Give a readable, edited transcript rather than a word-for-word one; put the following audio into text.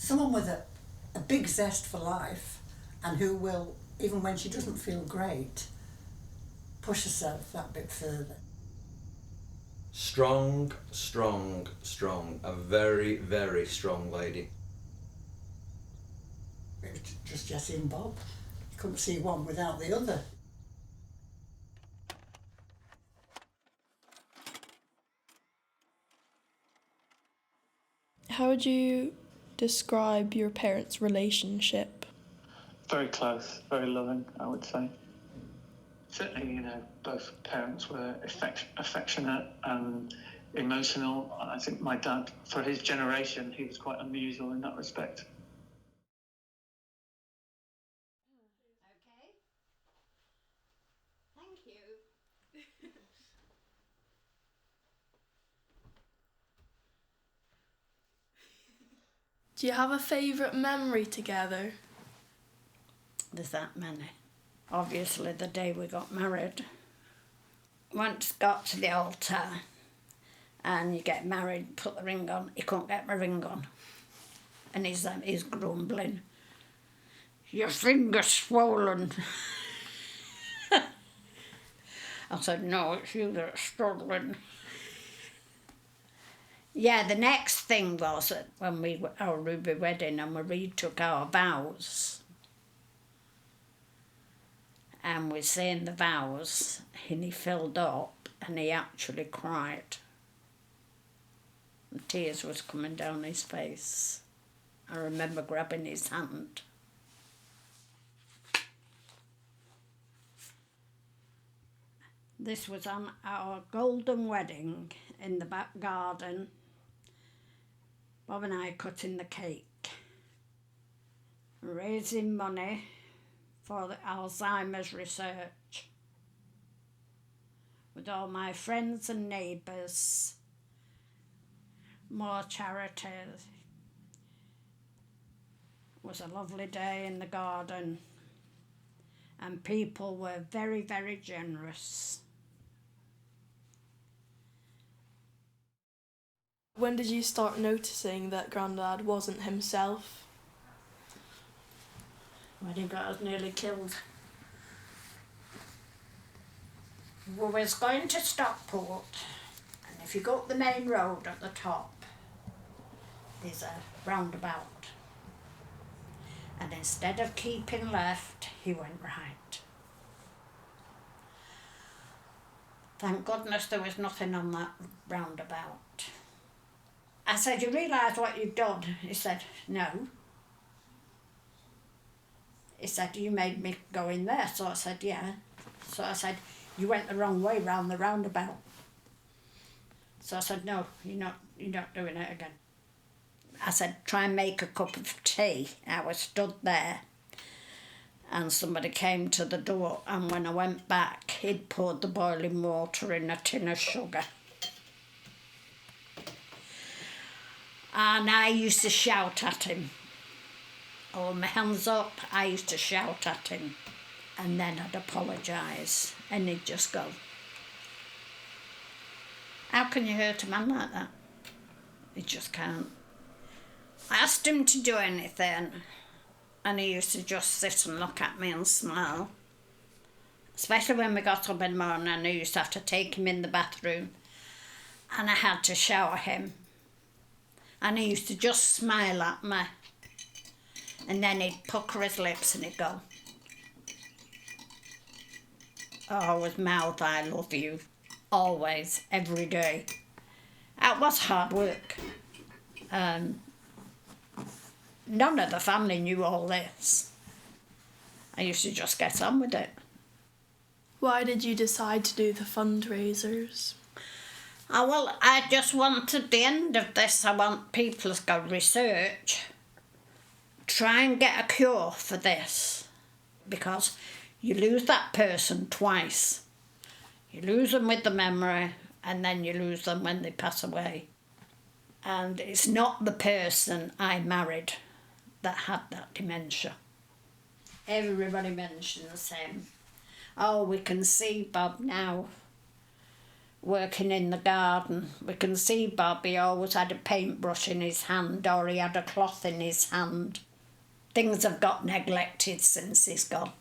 someone with a big zest for life and who will, even when she doesn't feel great, push herself that bit further. Strong, strong, strong. A very, very strong lady. It was just Jessie and Bob. You couldn't see one without the other. How would you describe your parents' relationship? Very close, very loving, I would say. Certainly, both parents were affectionate and emotional. I think my dad, for his generation, he was quite unusual in that respect. Okay. Thank you. Do you have a favourite memory together? There's that many. Obviously, the day we got married. Once got to the altar and you get married, put the ring on, he couldn't get my ring on. And he's grumbling. Your finger's swollen. I said, no, it's you that's struggling. Yeah, the next thing was that when our ruby wedding and we retook our vows, and we're saying the vows, and he filled up and he actually cried. The tears was coming down his face. I remember grabbing his hand. This was on our golden wedding in the back garden. Bob and I cutting the cake, raising money for the Alzheimer's research with all my friends and neighbours, more charities. It was a lovely day in the garden and people were very, very generous. When did you start noticing that Grandad wasn't himself? When he got us nearly killed. We was going to Stockport, and if you go up the main road at the top, there's a roundabout. And instead of keeping left, he went right. Thank goodness there was nothing on that roundabout. I said, you realise what you've done? He said, no. He said, you made me go in there. So I said, yeah. So I said, you went the wrong way round the roundabout. So I said, no, you're not doing it again. I said, try and make a cup of tea. I was stood there and somebody came to the door, and when I went back, he'd poured the boiling water in a tin of sugar. And I used to shout at him. Oh, my hands up, I used to shout at him. And then I'd apologise, and he'd just go. How can you hurt a man like that? He just can't. I asked him to do anything, and he used to just sit and look at me and smile. Especially when we got up in the morning, and I used to have to take him in the bathroom, and I had to shower him. And he used to just smile at me. And then he'd pucker his lips and he'd go, oh, with mouth, I love you. Always, every day. It was hard work. None of the family knew all this. I used to just get on with it. Why did you decide to do the fundraisers? Oh, well, I just want at the end of this, I want people to go research, try and get a cure for this, because you lose that person twice. You lose them with the memory, and then you lose them when they pass away. And it's not the person I married that had that dementia. Everybody mentions him. Oh, we can see Bob now. working in the garden. We can see Bob, he always had a paintbrush in his hand or he had a cloth in his hand. Things have got neglected since he's gone.